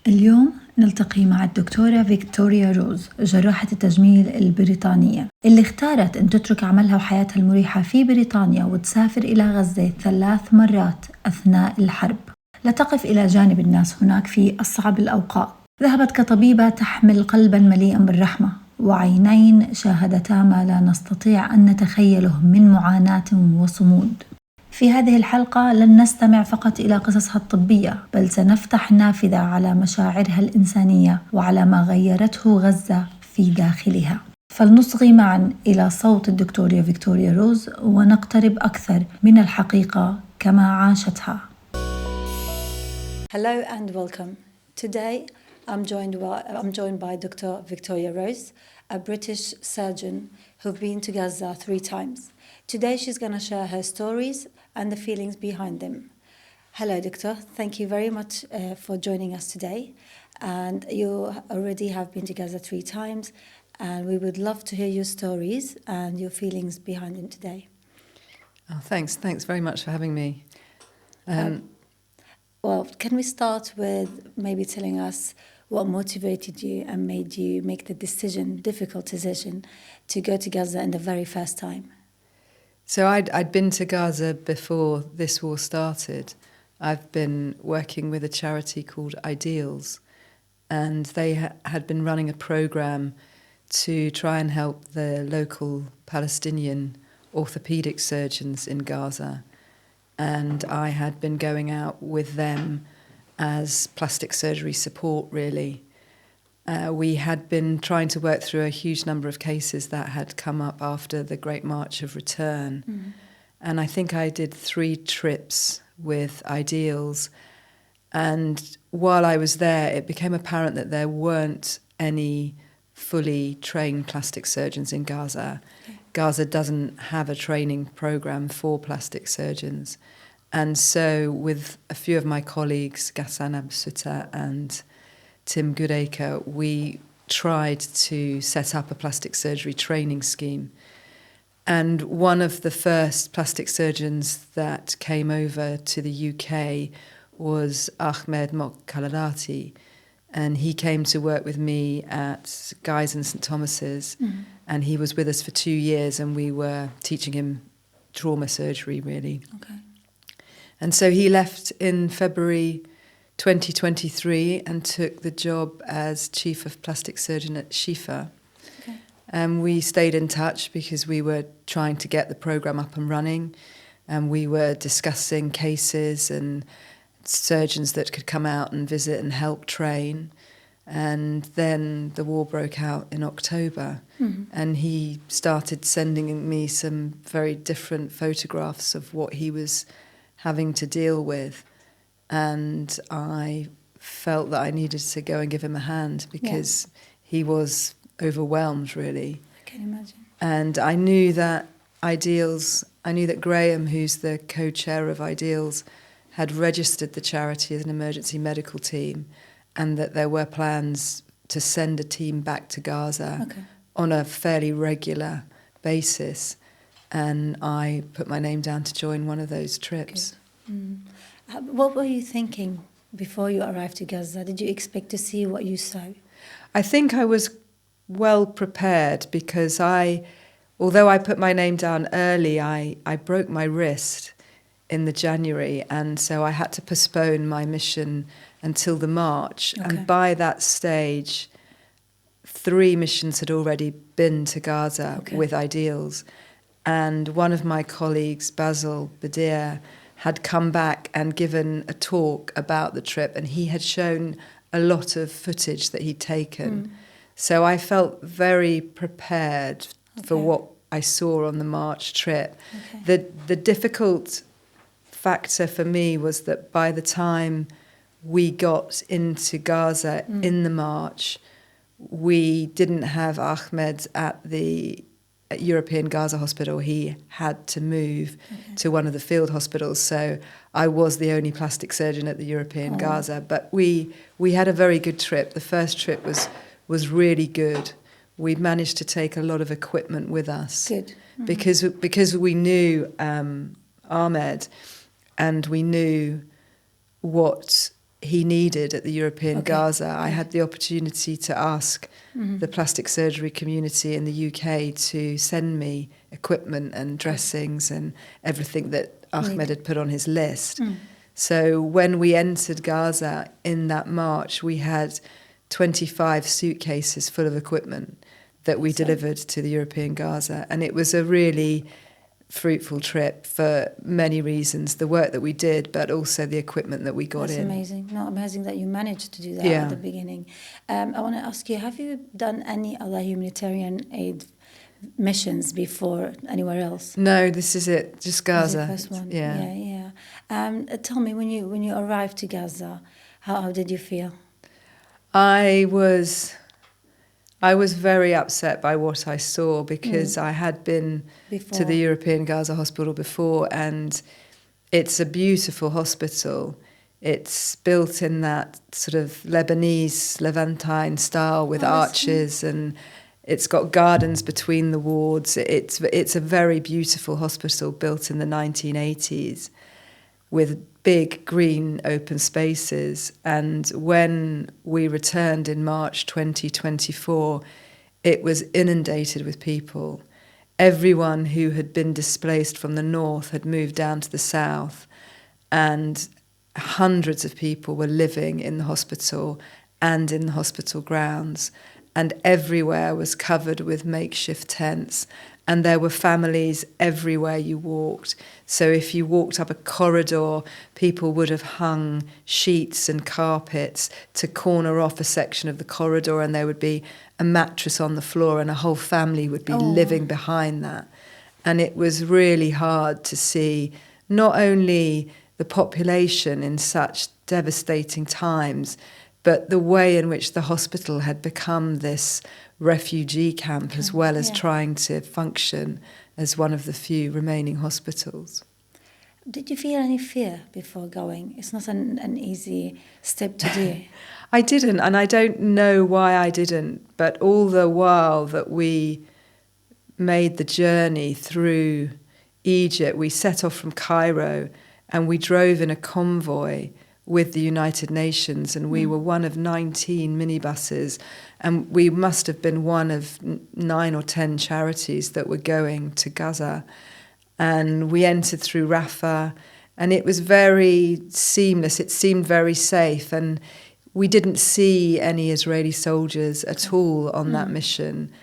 اليوم نلتقي مع الدكتورة فيكتوريا روز، جراحة التجميل البريطانية اللي اختارت أن تترك عملها وحياتها المريحة في بريطانيا وتسافر إلى غزة 3 مرات أثناء الحرب لتقف إلى جانب الناس هناك في أصعب الأوقات. ذهبت كطبيبة تحمل قلباً مليئاً بالرحمة وعينين شاهدتا ما لا نستطيع أن نتخيله من معاناة وصمود. في هذه الحلقة لن نستمع فقط إلى قصصها الطبية، بل سنفتح نافذة على مشاعرها الإنسانية وعلى ما غيرته غزة في داخلها. فلنصغي معا إلى صوت الدكتورة فيكتوريا روز ونقترب أكثر من الحقيقة كما عاشتها. Hello and welcome. Today I'm joined by Dr. Victoria Rose, a British surgeon who've been to Gaza 3 times. Today she's going to share her stories and the feelings behind them. Hello, Doctor. Thank you very much for joining us today. And you already have been to Gaza 3 times, and we would love to hear your stories and your feelings behind them today. Oh, thanks. Thanks very much for having me. Well, can we start with maybe telling us what motivated you and made you make the difficult decision, to go to Gaza in the very first time? So I'd been to Gaza before this war started. I've been working with a charity called Ideals, and they had been running a program to try and help the local Palestinian orthopedic surgeons in Gaza. And I had been going out with them as plastic surgery support, really. We had been trying to work through a huge number of cases that had come up after the Great March of Return. Mm. And I think I did 3 trips with Ideals. And while I was there, it became apparent that there weren't any fully trained plastic surgeons in Gaza. Okay. Gaza doesn't have a training program for plastic surgeons. And so with a few of my colleagues, Ghassan Absuta and Tim Goodacre, we tried to set up a plastic surgery training scheme. And one of the first plastic surgeons that came over to the UK was Ahmed Mokkalalati. And he came to work with me at Guy's and St Thomas's. Mm. And he was with us for 2 years, and we were teaching him trauma surgery, really. Okay. And so he left in February 2023 and took the job as Chief of Plastic Surgeon at Shifa. Okay. And we stayed in touch because we were trying to get the programme up and running, and we were discussing cases and surgeons that could come out and visit and help train. And then the war broke out in October, and he started sending me some very different photographs of what he was having to deal with. And I felt that I needed to go and give him a hand because he was overwhelmed, really. I can imagine. And I knew that Graham, who's the co-chair of Ideals, had registered the charity as an emergency medical team, and that there were plans to send a team back to Gaza on a fairly regular basis. And I put my name down to join one of those trips. Mm. What were you thinking before you arrived to Gaza? Did you expect to see what you saw? I think I was well prepared because although I put my name down early, I broke my wrist in the January, and so I had to postpone my mission until the March. Okay. And by that stage, 3 missions had already been to Gaza with Ideals. And one of my colleagues, Basil Badir, had come back and given a talk about the trip, and he had shown a lot of footage that he'd taken. So I felt very prepared for what I saw on the March trip. Okay. The difficult factor for me was that by the time we got into Gaza in the March, we didn't have Ahmed at the European Gaza Hospital. He had to move to one of the field hospitals, so I was the only plastic surgeon at the European Gaza. But we had a very good trip. The first trip was really good. we managed to take a lot of equipment with us. Good. Because we knew Ahmed, and we knew what he needed at the European Gaza. I had the opportunity to ask the plastic surgery community in the UK to send me equipment and dressings and everything that Ahmed had put on his list. So when we entered Gaza in that March, we had 25 suitcases full of equipment that we delivered to the European Gaza. And it was a really fruitful trip for many reasons, the work that we did, but also the equipment that we got in. That's amazing. No, amazing that you managed to do that at the beginning. I want to ask you, have you done any other humanitarian aid missions before anywhere else? No, this is it, just Gaza. This is the first one. Yeah. Tell me, when you arrived to Gaza, how did you feel? I was very upset by what I saw, because I had been to the European Gaza hospital before, and it's a beautiful hospital. It's built in that sort of Lebanese, Levantine style with arches, and it's got gardens between the wards. It's a very beautiful hospital built in the 1980s with big green open spaces. And when we returned in March 2024, it was inundated with people. Everyone who had been displaced from the north had moved down to the south, and hundreds of people were living in the hospital and in the hospital grounds, and everywhere was covered with makeshift tents. And there were families everywhere you walked. So if you walked up a corridor, people would have hung sheets and carpets to corner off a section of the corridor, and there would be a mattress on the floor, and a whole family would be living behind that. And it was really hard to see not only the population in such devastating times, but the way in which the hospital had become this refugee camp, as well as trying to function as one of the few remaining hospitals. Did you feel any fear before going? It's not an easy step to do. I didn't, and I don't know why I didn't, but all the while that we made the journey through Egypt, we set off from Cairo, and we drove in a convoy with the United Nations, and we were one of 19 minibuses, and we must have been one of 9 or 10 charities that were going to Gaza. And we entered through Rafah, and it was very seamless. It seemed very safe, and we didn't see any Israeli soldiers at all on that mission.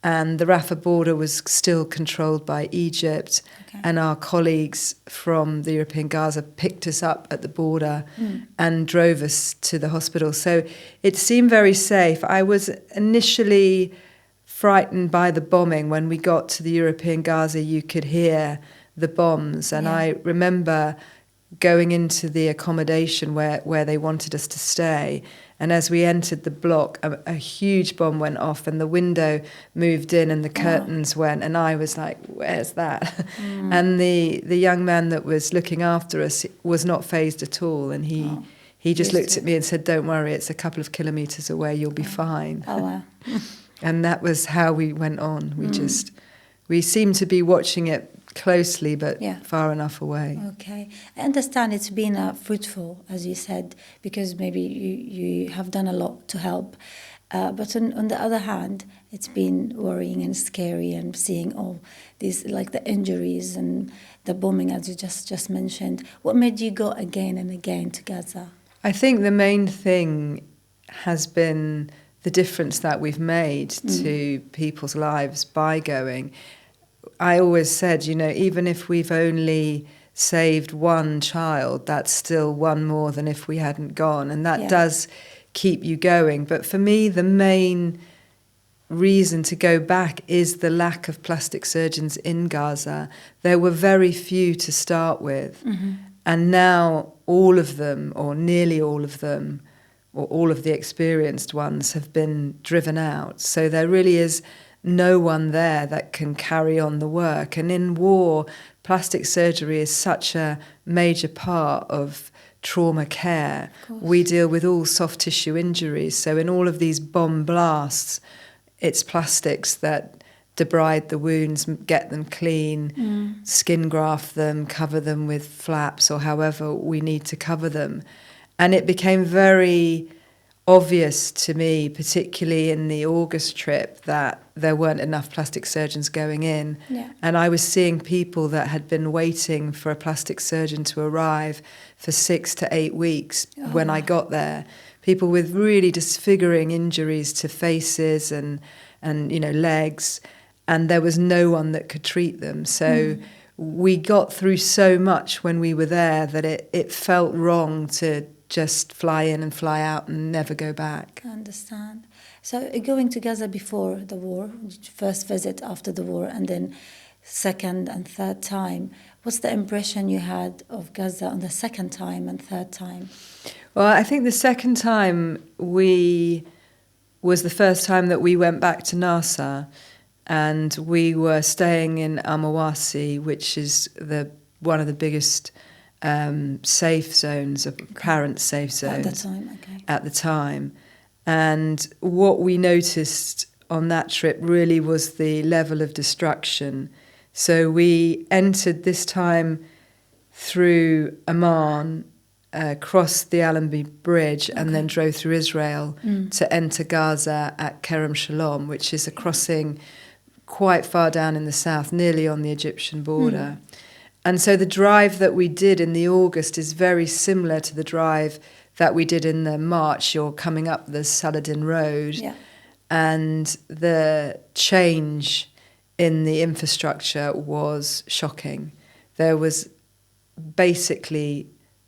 And the Rafah border was still controlled by Egypt, and our colleagues from the European Gaza picked us up at the border and drove us to the hospital. So it seemed very safe. I was initially frightened by the bombing. When we got to the European Gaza, you could hear the bombs, and I remember going into the accommodation where they wanted us to stay. And as we entered the block, a huge bomb went off, and the window moved in and the curtains went, and I was like, where's that? And the young man that was looking after us was not fazed at all, and he just looked at me and said, don't worry, it's a couple of kilometres away, you'll be fine. Oh, wow. And that was how we went on. We seemed to be watching it closely, but far enough away. Okay. I understand it's been fruitful, as you said, because maybe you have done a lot to help. But on the other hand, it's been worrying and scary, and seeing all these, like the injuries and the bombing, as you just mentioned. What made you go again and again to Gaza? I think the main thing has been the difference that we've made to people's lives by going. I always said, even if we've only saved one child, that's still one more than if we hadn't gone. And that does keep you going. But for me, the main reason to go back is the lack of plastic surgeons in Gaza. There were very few to start with. And now all of them, or nearly all of them, or all of the experienced ones have been driven out. So there really is no one there that can carry on the work. And in war, plastic surgery is such a major part of trauma care. We deal with all soft tissue injuries. So in all of these bomb blasts, it's plastics that debride the wounds, get them clean, skin graft them, cover them with flaps or however we need to cover them. And it became very obvious to me, particularly in the August trip, that there weren't enough plastic surgeons going in. Yeah. And I was seeing people that had been waiting for a plastic surgeon to arrive for 6 to 8 weeks when I got there. People with really disfiguring injuries to faces and legs, and there was no one that could treat them. So we got through so much when we were there that it felt wrong to just fly in and fly out and never go back. I understand. So going to Gaza before the war, first visit after the war, and then second and third time, what's the impression you had of Gaza on the second time and third time? Well, I think the second time was the first time that we went back to Nasser, and we were staying in Al-Mawasi, which is one of the biggest safe zones, apparent safe zones at the time. And what we noticed on that trip really was the level of destruction. So we entered this time through Amman, crossed the Allenby Bridge, and then drove through Israel to enter Gaza at Kerem Shalom, which is a crossing quite far down in the south, nearly on the Egyptian border. And so the drive that we did in the August is very similar to the drive that we did in the March. You're coming up the Saladin Road, and the change in the infrastructure was shocking. There was basically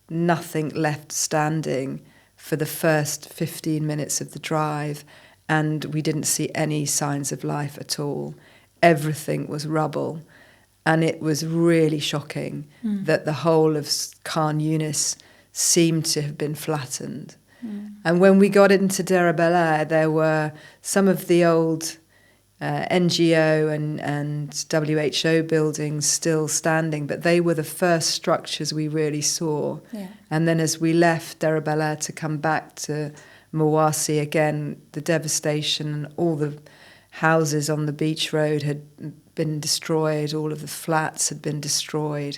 nothing left standing for the first 15 minutes of the drive, and we didn't see any signs of life at all. Everything was rubble, and it was really shocking that the whole of Khan Yunis seemed to have been flattened. And when we got into Deir Bel-Air, there were some of the old NGO and WHO buildings still standing, but they were the first structures we really saw. And then as we left Deir Bel-Air to come back to Mawasi again, the devastation, all the houses on the beach road had been destroyed, all of the flats had been destroyed.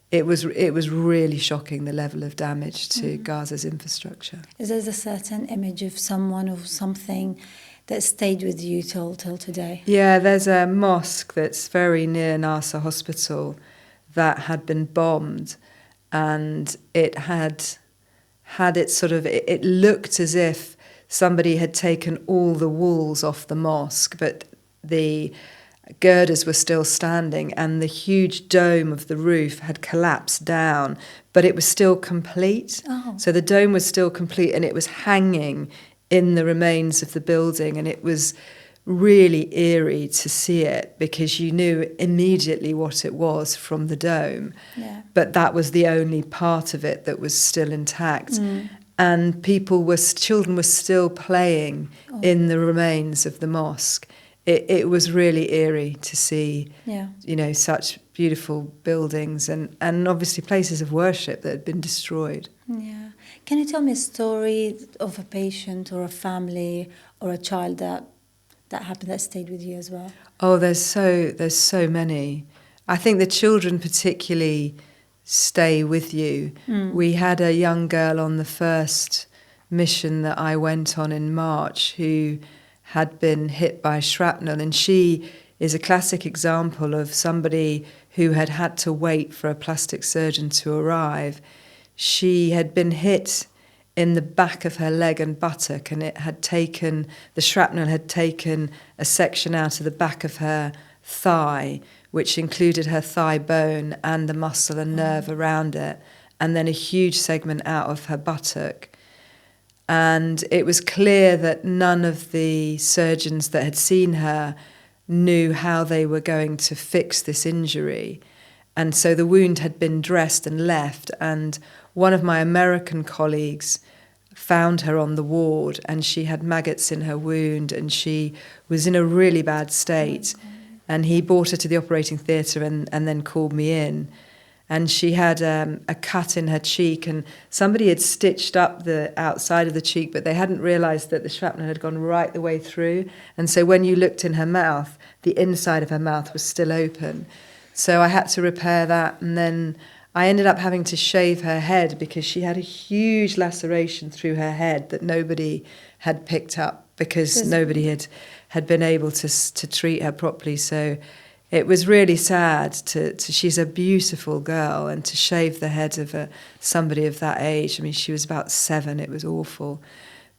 It was really shocking, the level of damage to Gaza's infrastructure. Is there a certain image of someone or something that stayed with you till today? Yeah, there's a mosque that's very near Nasser Hospital that had been bombed, and it had it looked as if somebody had taken all the walls off the mosque, but the girders were still standing, and the huge dome of the roof had collapsed down, but it was still complete. So the dome was still complete, and it was hanging in the remains of the building, and it was really eerie to see it because you knew immediately what it was from the dome. But that was the only part of it that was still intact. And children were still playing in the remains of the mosque. It was really eerie to see, such beautiful buildings and obviously places of worship that had been destroyed. Yeah. Can you tell me a story of a patient or a family or a child that happened that stayed with you as well? Oh, there's so many. I think the children particularly stay with you. We had a young girl on the first mission that I went on in March who had been hit by shrapnel, and she is a classic example of somebody who had to wait for a plastic surgeon to arrive. She had been hit in the back of her leg and buttock, and the shrapnel had taken a section out of the back of her thigh, which included her thigh bone and the muscle and nerve around it, and then a huge segment out of her buttock. And it was clear that none of the surgeons that had seen her knew how they were going to fix this injury. And so the wound had been dressed and left, and one of my American colleagues found her on the ward, and she had maggots in her wound, and she was in a really bad state. And he brought her to the operating theatre and then called me in. and she had a cut in her cheek, and somebody had stitched up the outside of the cheek, but they hadn't realised that the shrapnel had gone right the way through. And so when you looked in her mouth, the inside of her mouth was still open. So I had to repair that, and then I ended up having to shave her head because she had a huge laceration through her head that nobody had picked up because nobody had been able to treat her properly. So it was really sad she's a beautiful girl, and to shave the head of somebody of that age. I mean, she was about 7. It was awful.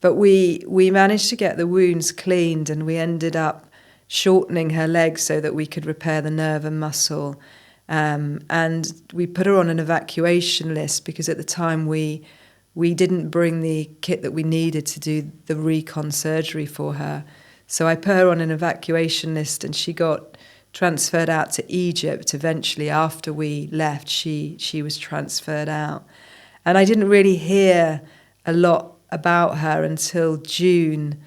But we managed to get the wounds cleaned, and we ended up shortening her legs so that we could repair the nerve and muscle. And we put her on an evacuation list because at the time we didn't bring the kit that we needed to do the recon surgery for her. So I put her on an evacuation list, and she got transferred out to Egypt. Eventually, after we left, she was transferred out. And I didn't really hear a lot about her until June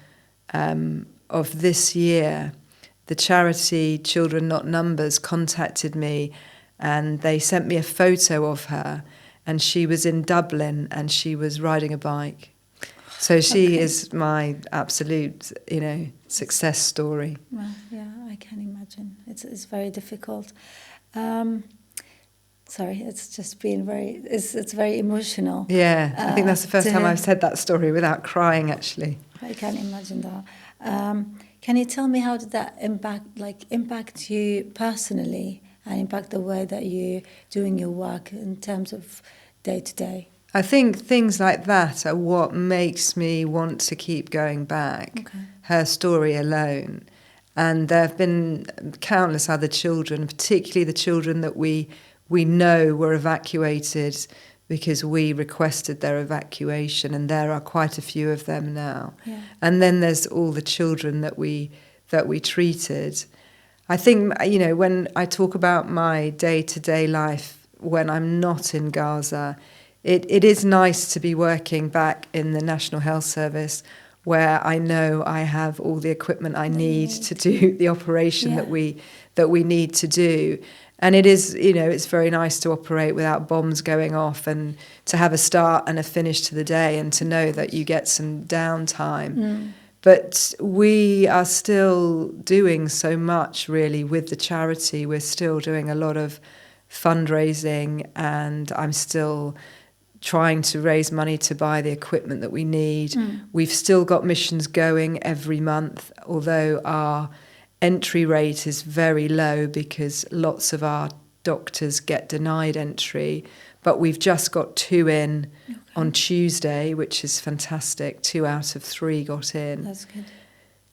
of this year. The charity Children Not Numbers contacted me, and they sent me a photo of her, and she was in Dublin and she was riding a bike. So she is my absolute, success story. Well, yeah, I can imagine. It's very difficult. Sorry, it's just been it's very emotional. Yeah, I think that's the first time I've said that story without crying, actually. I can imagine that. Can you tell me how did that impact you personally and impact the way that you're doing your work in terms of day to day? I think things like that are what makes me want to keep going back. Okay. Her story alone. And there have been countless other children, particularly the children that we know were evacuated because we requested their evacuation, and there are quite a few of them now. Yeah. And then there's all the children that we treated. I think, when I talk about my day-to-day life when I'm not in Gaza, it is nice to be working back in the National Health Service where I know I have all the equipment I need to do the operation that we need to do. And it is, it's very nice to operate without bombs going off and to have a start and a finish to the day and to know that you get some downtime. Mm. But we are still doing so much, really, with the charity. We're still doing a lot of fundraising, and I'm still trying to raise money to buy the equipment that we need. Mm. We've still got missions going every month, although our entry rate is very low because lots of our doctors get denied entry. But we've just got 2 in on Tuesday, which is fantastic. 2 out of 3 got in. That's good.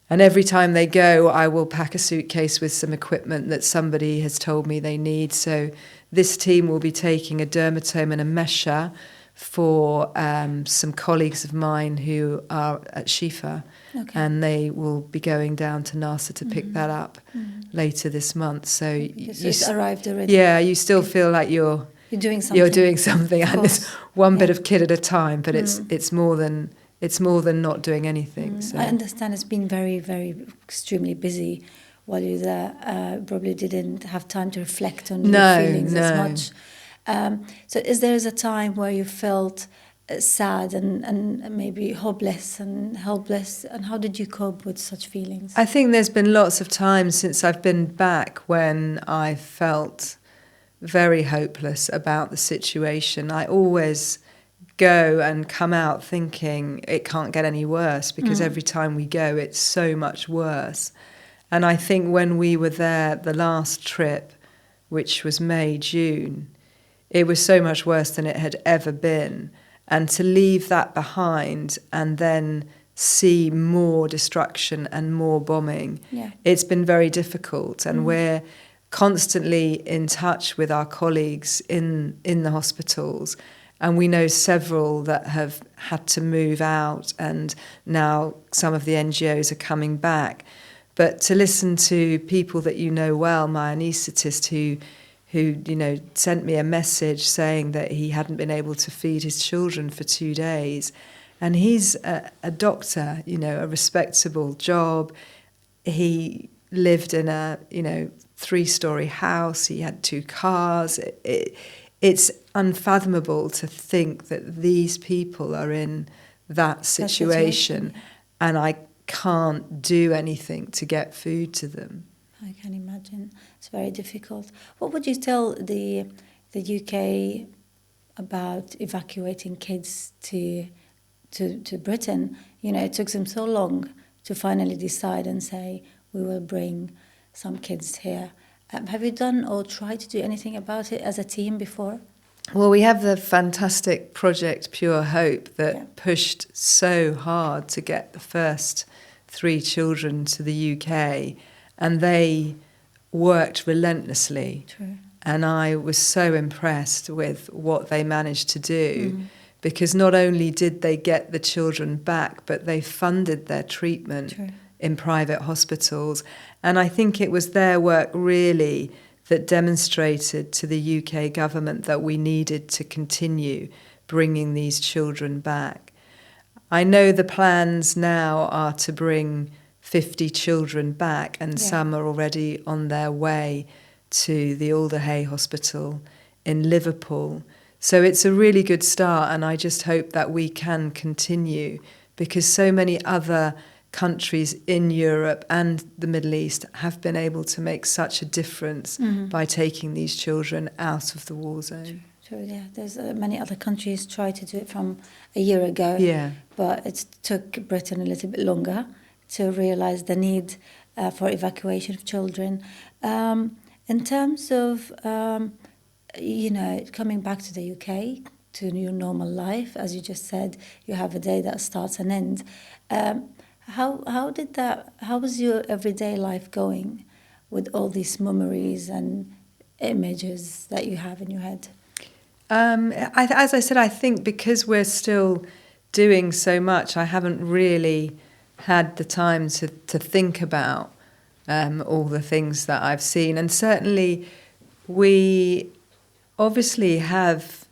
And every time they go, I will pack a suitcase with some equipment that somebody has told me they need. So this team will be taking a dermatome and a mesher for some colleagues of mine who are at Shifa. Okay. And they will be going down to NASA to pick that up later this month. So it's arrived already. Yeah, you still feel like you're doing something. You're doing something, and it's one bit of kit at a time. But it's more than not doing anything. So. I understand it's been very, very extremely busy while you're there. Probably didn't have time to reflect on your feelings as much. So is there a time where you felt sad and maybe hopeless and helpless, and how did you cope with such feelings? I think there's been lots of times since I've been back when I felt very hopeless about the situation. I always go and come out thinking it can't get any worse, because every time we go it's so much worse. And I think when we were there the last trip, which was May, June, it was so much worse than it had ever been. And to leave that behind and then see more destruction and more bombing, it's been very difficult. And we're constantly in touch with our colleagues in the hospitals. And we know several that have had to move out, and now some of the NGOs are coming back. But to listen to people that you know well, my anaesthetist who sent me a message saying that he hadn't been able to feed his children for 2 days. And he's a doctor, a respectable job. He lived in a, 3-story house. He had 2 cars. it's unfathomable to think that these people are in that situation and I can't do anything to get food to them. I can imagine. It's very difficult. What would you tell the UK about evacuating kids to Britain? You know, it took them so long to finally decide and say, we will bring some kids here. Have you done or tried to do anything about it as a team before? Well, we have the fantastic project Pure Hope that pushed so hard to get the first 3 children to the UK, and they worked relentlessly. True. And I was so impressed with what they managed to do, because not only did they get the children back, but they funded their treatment in private hospitals. And I think it was their work really that demonstrated to the UK government that we needed to continue bringing these children back. I know the plans now are to bring 50 children back, and some are already on their way to the Alderhay Hospital in Liverpool. So it's a really good start, and I just hope that we can continue, because so many other countries in Europe and the Middle East have been able to make such a difference by taking these children out of the war zone. True, yeah. There's many other countries tried to do it from a year ago, but it took Britain a little bit longer to realise the need for evacuation of children. In terms of, you know, coming back to the UK, to your normal life, as you just said, you have a day that starts and ends. How was your everyday life going with all these memories and images that you have in your head? As I said, I think because we're still doing so much, I haven't really had the time to think about all the things that I've seen. And certainly we obviously have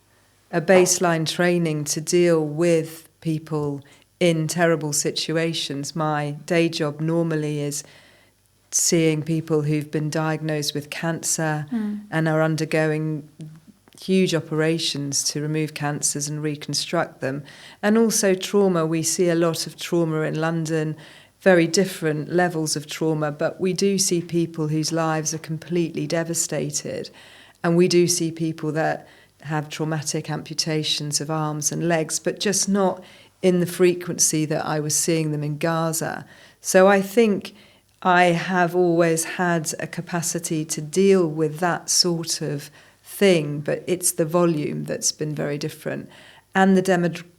a baseline training to deal with people in terrible situations. My day job normally is seeing people who've been diagnosed with cancer and are undergoing huge operations to remove cancers and reconstruct them. And also trauma. We see a lot of trauma in London, very different levels of trauma, but we do see people whose lives are completely devastated. And we do see people that have traumatic amputations of arms and legs, but just not in the frequency that I was seeing them in Gaza. So I think I have always had a capacity to deal with that sort of thing, but it's the volume that's been very different. And the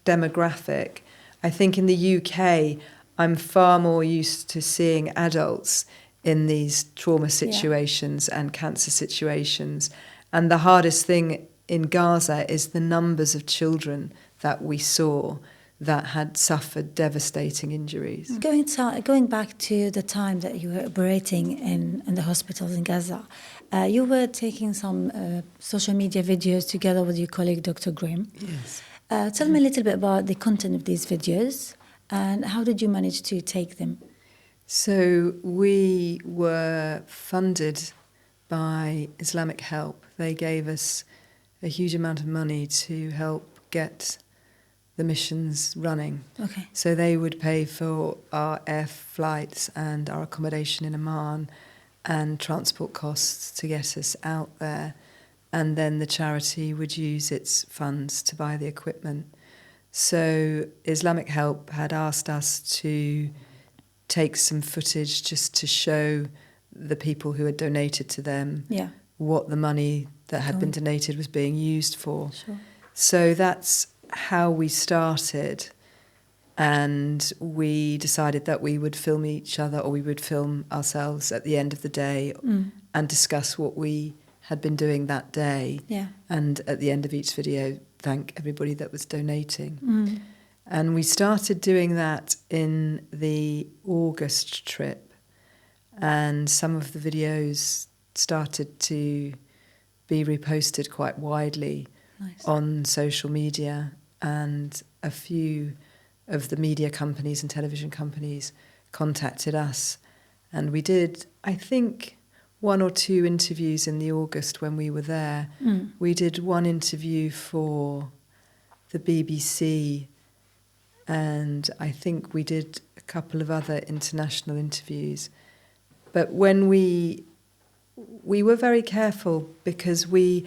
demographic. I think in the UK, I'm far more used to seeing adults in these trauma situations and cancer situations. And the hardest thing in Gaza is the numbers of children that we saw that had suffered devastating injuries. Going back to the time that you were operating in the hospitals in Gaza, you were taking some social media videos together with your colleague, Dr. Grimm. Yes. Tell me a little bit about the content of these videos and how did you manage to take them? So we were funded by Islamic Help. They gave us a huge amount of money to help get the missions running. Okay. So they would pay for our air flights and our accommodation in Amman and transport costs to get us out there. And then the charity would use its funds to buy the equipment. So Islamic Help had asked us to take some footage just to show the people who had donated to them what the money that had been donated was being used for. Sure. So that's how we started, and we decided that we would film each other, or we would film ourselves at the end of the day and discuss what we had been doing that day. Yeah. And at the end of each video, thank everybody that was donating. And we started doing that in the August trip, and some of the videos started to be reposted quite widely on social media, and a few of the media companies and television companies contacted us, and we did, I think, one or two interviews in the August when we were there. We did one interview for the BBC, and I think we did a couple of other international interviews. But when we were very careful because we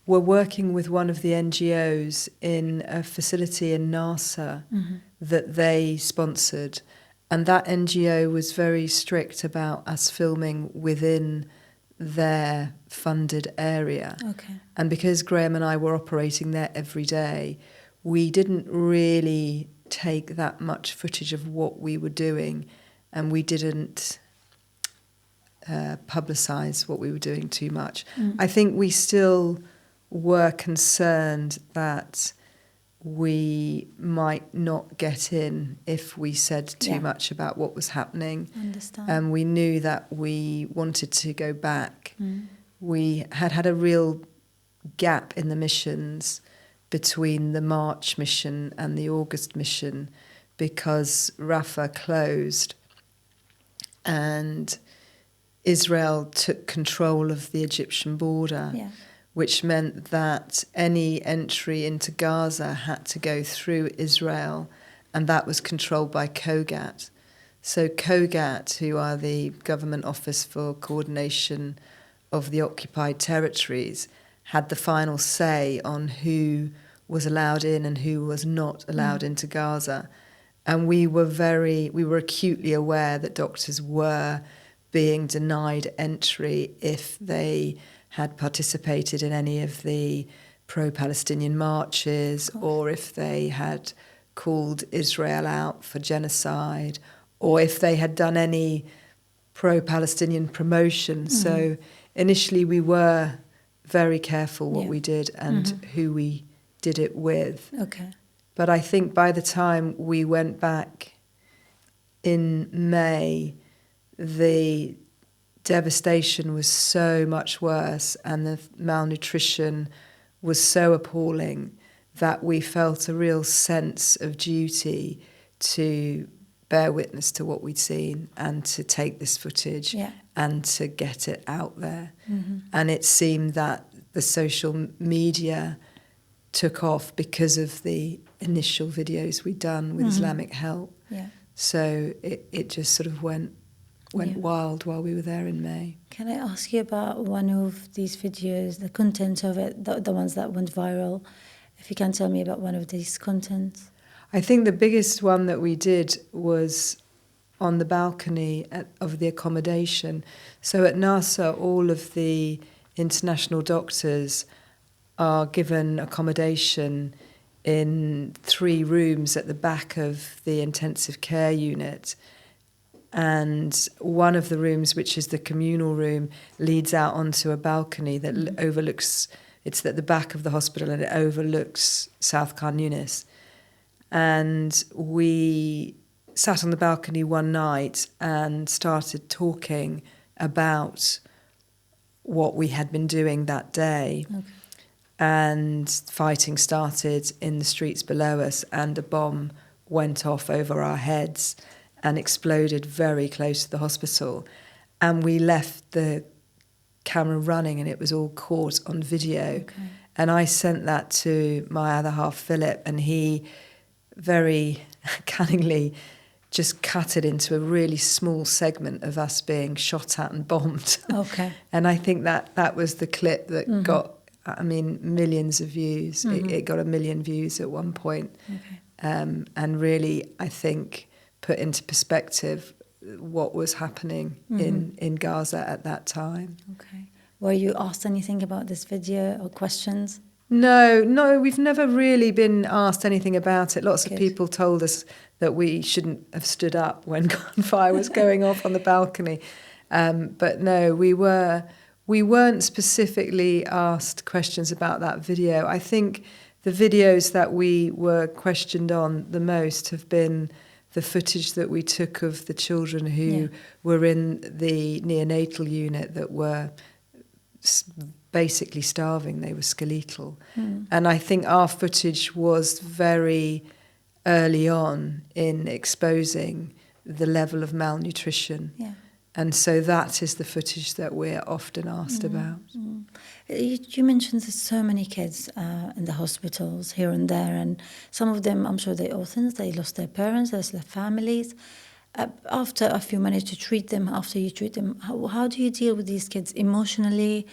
were working with one of the NGOs in a facility in NASA that they sponsored. And that NGO was very strict about us filming within their funded area. Okay. And because Graham and I were operating there every day, we didn't really take that much footage of what we were doing, and we didn't publicise what we were doing too much. I think we still were concerned that we might not get in if we said too much about what was happening. Understand. And we knew that we wanted to go back. We had a real gap in the missions between the March mission and the August mission because Rafah closed and Israel took control of the Egyptian border, which meant that any entry into Gaza had to go through Israel, and that was controlled by COGAT. So COGAT, who are the Government Office for Coordination of the Occupied Territories, had the final say on who was allowed in and who was not allowed into Gaza. And we were acutely aware that doctors were being denied entry if they had participated in any of the pro-Palestinian marches, or if they had called Israel out for genocide, or if they had done any pro-Palestinian promotion. So initially we were very careful what we did and who we did it with. Okay. But I think by the time we went back in May, the devastation was so much worse and the malnutrition was so appalling that we felt a real sense of duty to bear witness to what we'd seen and to take this footage and to get it out there. And it seemed that the social media took off because of the initial videos we'd done with Islamic help. So it just sort of went wild while we were there in May. Can I ask you about one of these videos, the content of it, the ones that went viral? If you can tell me about one of these contents. I think the biggest one that we did was on the balcony of the accommodation. So at NASA, all of the international doctors are given accommodation in 3 rooms at the back of the intensive care unit. And one of the rooms, which is the communal room, leads out onto a balcony that overlooks, it's at the back of the hospital and it overlooks South Khan Yunis. And we sat on the balcony one night and started talking about what we had been doing that day. Okay. And fighting started in the streets below us, and a bomb went off over our heads and exploded very close to the hospital. And we left the camera running and it was all caught on video. Okay. And I sent that to my other half, Philip, and he very cunningly just cut it into a really small segment of us being shot at and bombed. Okay. And I think that was the clip that got, millions of views. It got 1 million views at one point. Okay. And really, I think, put into perspective what was happening in Gaza at that time. Okay. Were you asked anything about this video or questions? No, we've never really been asked anything about it. Lots of people told us that we shouldn't have stood up when gunfire was going off on the balcony. But no, we weren't specifically asked questions about that video. I think the videos that we were questioned on the most have been the footage that we took of the children who were in the neonatal unit that were basically starving. They were skeletal. And I think our footage was very early on in exposing the level of malnutrition. And so that is the footage that we're often asked about. You mentioned there's so many kids in the hospitals here and there, and some of them, I'm sure they're orphans, they lost their parents, they lost their families. If you manage to treat them, after you treat them, how do you deal with these kids emotionally,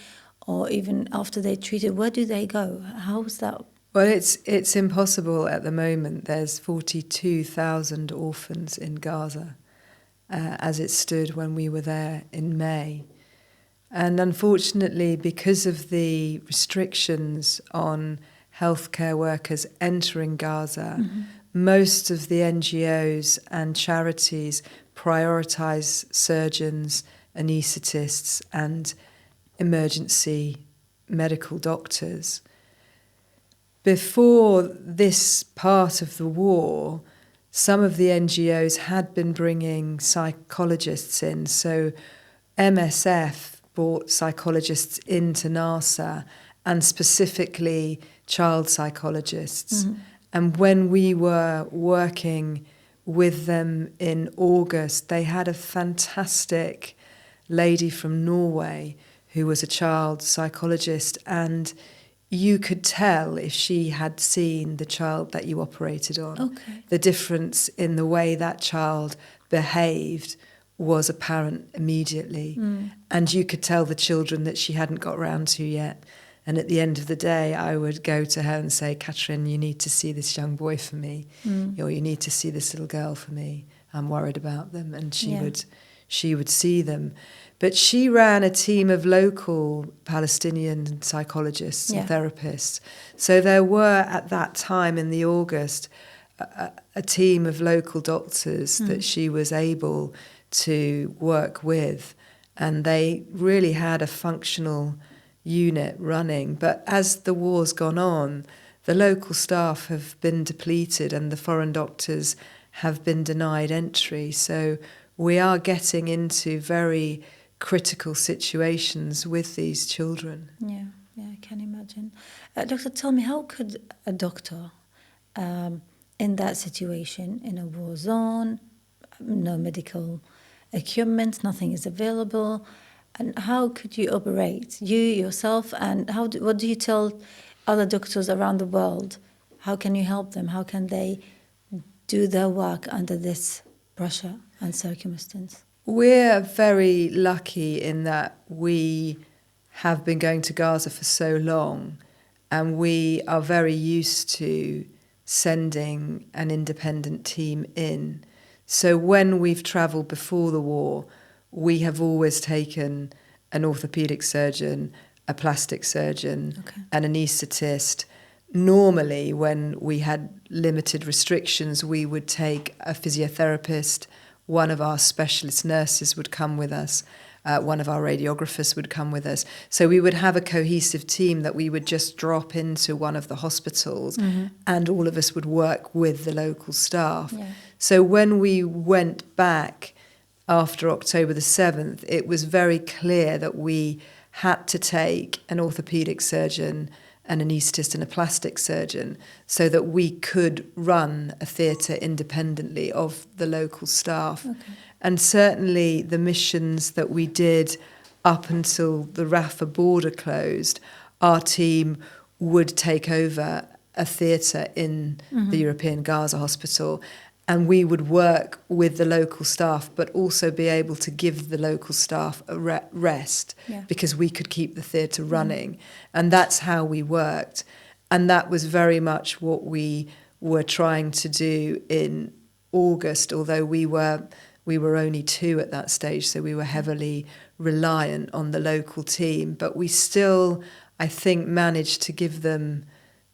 or even after they're treated, where do they go? How is that? Well, it's impossible at the moment. There's 42,000 orphans in Gaza, as it stood when we were there in May. And unfortunately, because of the restrictions on healthcare workers entering Gaza, most of the NGOs and charities prioritise surgeons, anaesthetists and emergency medical doctors. Before this part of the war, some of the NGOs had been bringing psychologists in. So MSF brought psychologists into NASA, and specifically child psychologists. And when we were working with them in August, they had a fantastic lady from Norway who was a child psychologist, and you could tell if she had seen the child that you operated on. Okay. The difference in the way that child behaved was apparent immediately. And you could tell the children that she hadn't got round to yet. And at the end of the day, I would go to her and say, Catherine, you need to see this young boy for me, or you need to see this little girl for me. I'm worried about them. And she would see them. But she ran a team of local Palestinian psychologists and therapists. So there were, at that time in the August, a team of local doctors that she was able to work with. And they really had a functional unit running. But as the war's gone on, the local staff have been depleted and the foreign doctors have been denied entry. So we are getting into very critical situations with these children. Yeah, I can imagine. Doctor, tell me, how could a doctor in that situation, in a war zone, no medical equipment, nothing is available, and how could you operate, you yourself, and what do you tell other doctors around the world? How can you help them? How can they do their work under this pressure and circumstance? We're very lucky in that we have been going to Gaza for so long, and we are very used to sending an independent team in. So when we've travelled before the war, we have always taken an orthopaedic surgeon, a plastic surgeon, an anaesthetist. Normally, when we had limited restrictions, we would take a physiotherapist, one of our specialist nurses would come with us, one of our radiographers would come with us. So we would have a cohesive team that we would just drop into one of the hospitals and all of us would work with the local staff. Yeah. So when we went back after October the 7th, it was very clear that we had to take an orthopaedic surgeon, an anaesthetist and a plastic surgeon so that we could run a theatre independently of the local staff. And certainly the missions that we did up until the Rafah border closed, our team would take over a theatre in the European Gaza Hospital, and we would work with the local staff but also be able to give the local staff a rest because we could keep the theatre running. And that's how we worked. And that was very much what we were trying to do in August, although we were only 2 at that stage, so we were heavily reliant on the local team. But we still, I think, managed to give them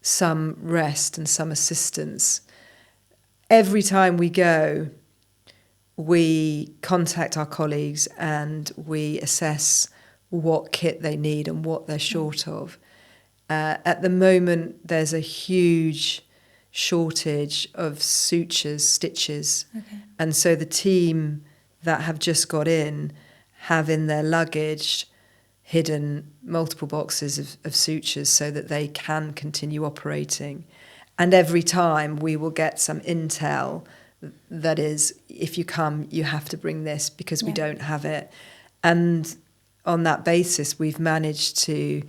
some rest and some assistance. Every time we go, we contact our colleagues and we assess what kit they need and what they're short of. At the moment, there's a huge shortage of sutures, stitches. And so the team that have just got in have in their luggage hidden multiple boxes of sutures so that they can continue operating. And every time we will get some intel that is, if you come, you have to bring this because we don't have it. And on that basis, we've managed to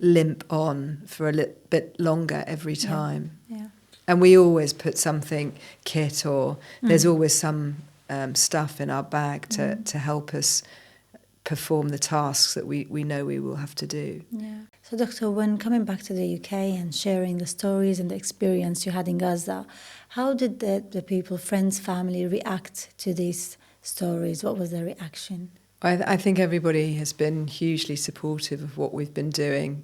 limp on for a little bit longer every time. Yeah. And we always put something, kit, or there's always some stuff in our bag to help us perform the tasks that we know we will have to do. Yeah. So, Doctor, when coming back to the UK and sharing the stories and the experience you had in Gaza, how did the people, friends, family react to these stories? What was their reaction? I think everybody has been hugely supportive of what we've been doing,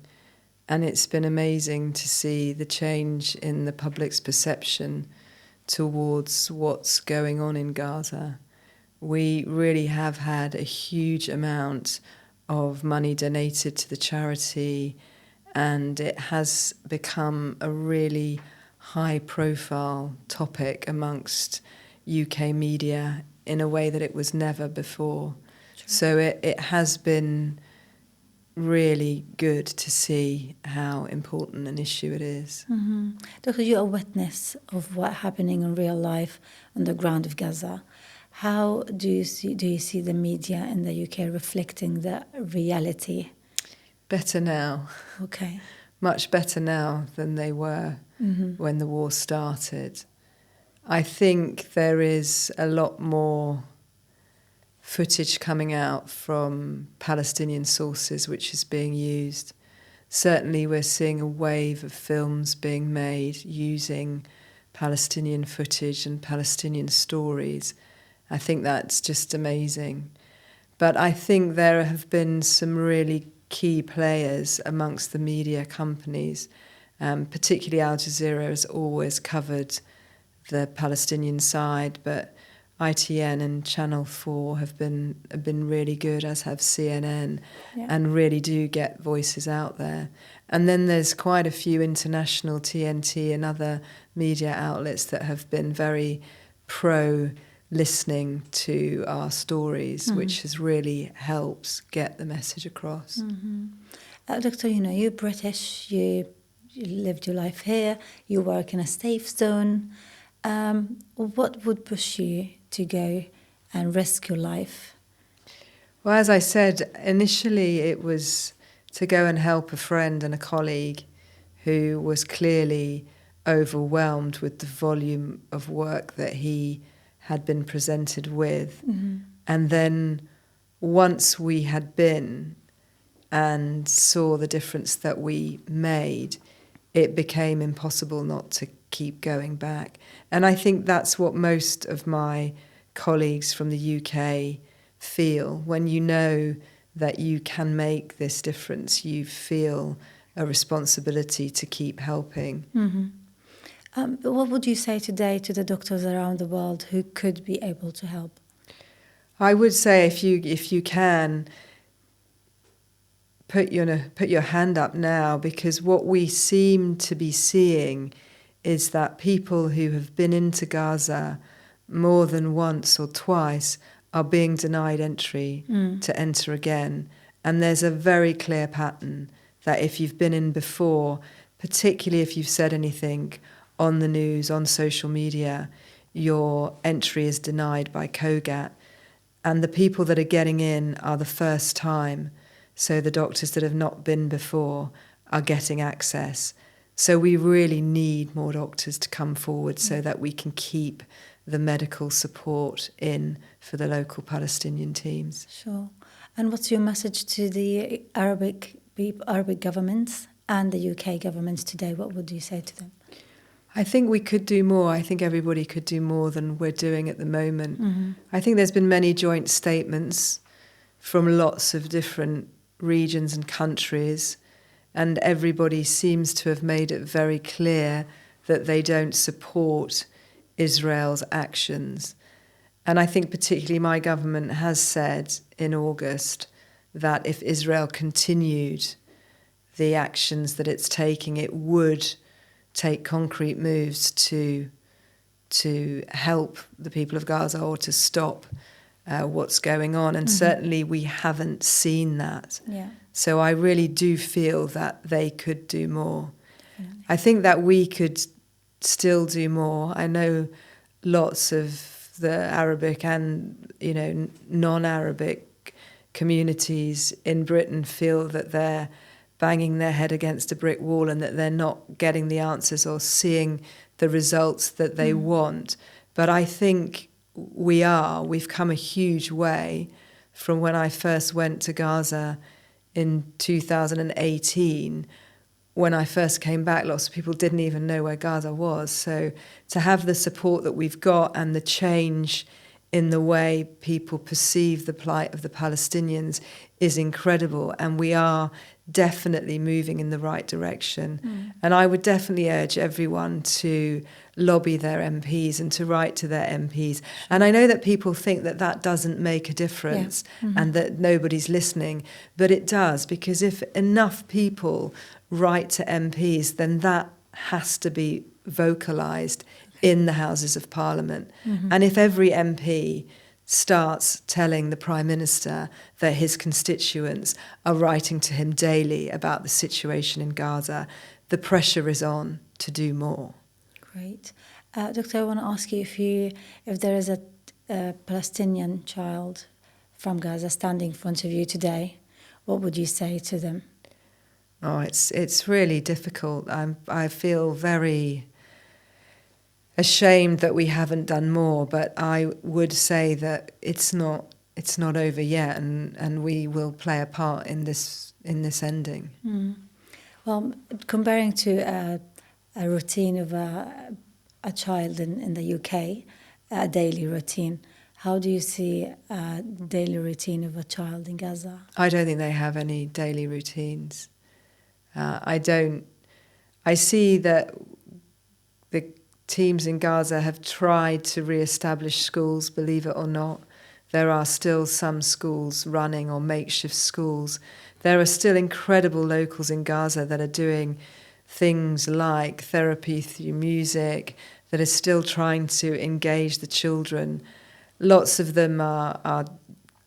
and it's been amazing to see the change in the public's perception towards what's going on in Gaza. We really have had a huge amount of money donated to the charity, and it has become a really high-profile topic amongst UK media in a way that it was never before. So it has been really good to see how important an issue it is. Mm-hmm. Doctor, you're a witness of what's happening in real life on the ground of Gaza. How do you see the media in the UK reflecting the reality? Better now. Okay. Much better now than they were when the war started. I think there is a lot more footage coming out from Palestinian sources which is being used. Certainly we're seeing a wave of films being made using Palestinian footage and Palestinian stories. I think that's just amazing. But I think there have been some really key players amongst the media companies, particularly Al Jazeera has always covered the Palestinian side, but ITN and Channel 4 have been really good, as have CNN, and really do get voices out there. And then there's quite a few international TNT and other media outlets that have been very pro-listening to our stories, which has really helped get the message across. Doctor, you're British, you lived your life here, you work in a safe zone. What would push you to go and risk your life? Well, as I said, initially it was to go and help a friend and a colleague who was clearly overwhelmed with the volume of work that he had been presented with. And then once we had been and saw the difference that we made, it became impossible not to keep going back. And I think that's what most of my colleagues from the UK feel. When you know that you can make this difference, you feel a responsibility to keep helping. What would you say today to the doctors around the world who could be able to help? I would say if you can, put your hand up now, because what we seem to be seeing is that people who have been into Gaza more than once or twice are being denied entry to enter again. And there's a very clear pattern that if you've been in before, particularly if you've said anything on the news, on social media, your entry is denied by COGAT. And the people that are getting in are the first time. So the doctors that have not been before are getting access. So we really need more doctors to come forward so that we can keep the medical support in for the local Palestinian teams. Sure. And what's your message to the Arabic governments and the UK governments today? What would you say to them? I think we could do more. I think everybody could do more than we're doing at the moment. I think there's been many joint statements from lots of different regions and countries, and everybody seems to have made it very clear that they don't support Israel's actions. And I think particularly my government has said in August that if Israel continued the actions that it's taking, it would take concrete moves to help the people of Gaza or to stop what's going on. And certainly we haven't seen that. Yeah. So I really do feel that they could do more. Definitely. I think that we could still do more. I know lots of the Arabic and, non-Arabic communities in Britain feel that they're banging their head against a brick wall and that they're not getting the answers or seeing the results that they want. But I think we've come a huge way from when I first went to Gaza in 2018. When I first came back, lots of people didn't even know where Gaza was. So to have the support that we've got and the change in the way people perceive the plight of the Palestinians is incredible. And we are definitely moving in the right direction. And I would definitely urge everyone to lobby their MPs and to write to their MPs. And I know that people think that that doesn't make a difference and that nobody's listening, but it does, because if enough people write to MPs, then that has to be vocalised in the Houses of Parliament. And if every MP starts telling the Prime Minister that his constituents are writing to him daily about the situation in Gaza, the pressure is on to do more. Great. Doctor, I want to ask you if there is a Palestinian child from Gaza standing in front of you today, what would you say to them? Oh, it's really difficult. I feel very ashamed that we haven't done more, but I would say that it's not over yet, and we will play a part in this ending. Well, comparing to a routine of a child in the UK, a daily routine, how do you see a daily routine of a child in Gaza? I don't think they have any daily routines. I see that the teams in Gaza have tried to re-establish schools, believe it or not. There are still some schools running, or makeshift schools. There are still incredible locals in Gaza that are doing things like therapy through music, that are still trying to engage the children. Lots of them are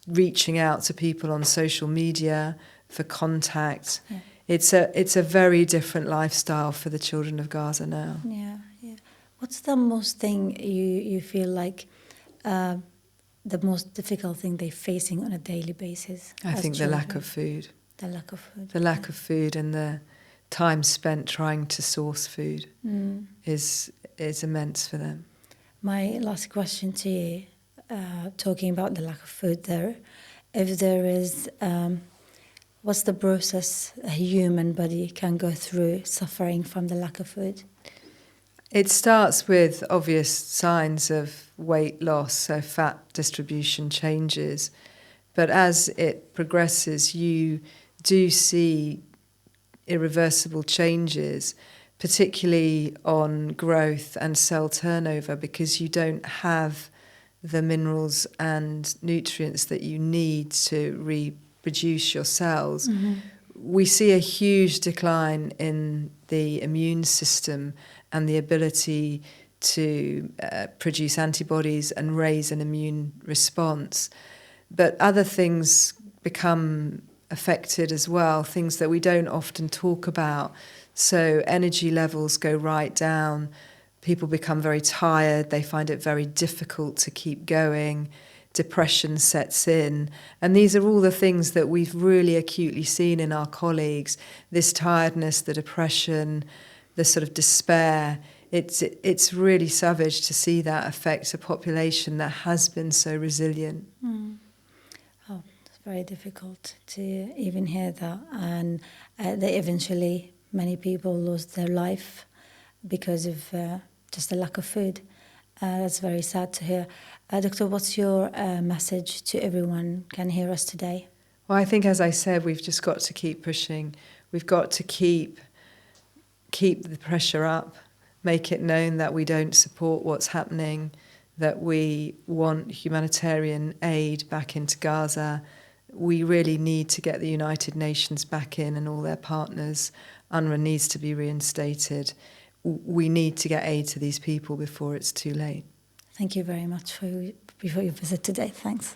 reaching out to people on social media for contact. Yeah. It's a very different lifestyle for the children of Gaza now. Yeah. What's the most thing you feel like the most difficult thing they're facing on a daily basis? I think children? The lack of food. The lack of food. The lack of food and the time spent trying to source food is immense for them. My last question to you, talking about the lack of food there, if there is, what's the process a human body can go through suffering from the lack of food? It starts with obvious signs of weight loss, so fat distribution changes. But as it progresses, you do see irreversible changes, particularly on growth and cell turnover, because you don't have the minerals and nutrients that you need to reproduce your cells. We see a huge decline in the immune system and the ability to produce antibodies and raise an immune response. But other things become affected as well, things that we don't often talk about. So energy levels go right down, people become very tired, they find it very difficult to keep going, depression sets in. And these are all the things that we've really acutely seen in our colleagues, this tiredness, the depression, the sort of despair. It's really savage to see that affect a population that has been so resilient. Oh, it's very difficult to even hear that. And they eventually, many people lost their life because of just the lack of food. That's very sad to hear. Doctor, what's your message to everyone can hear us today? Well, I think, as I said, we've just got to keep pushing. We've got to keep the pressure up, make it known that we don't support what's happening, that we want humanitarian aid back into Gaza. We really need to get the United Nations back in and all their partners. UNRWA needs to be reinstated. We need to get aid to these people before it's too late. Thank you very much for your visit today. Thanks.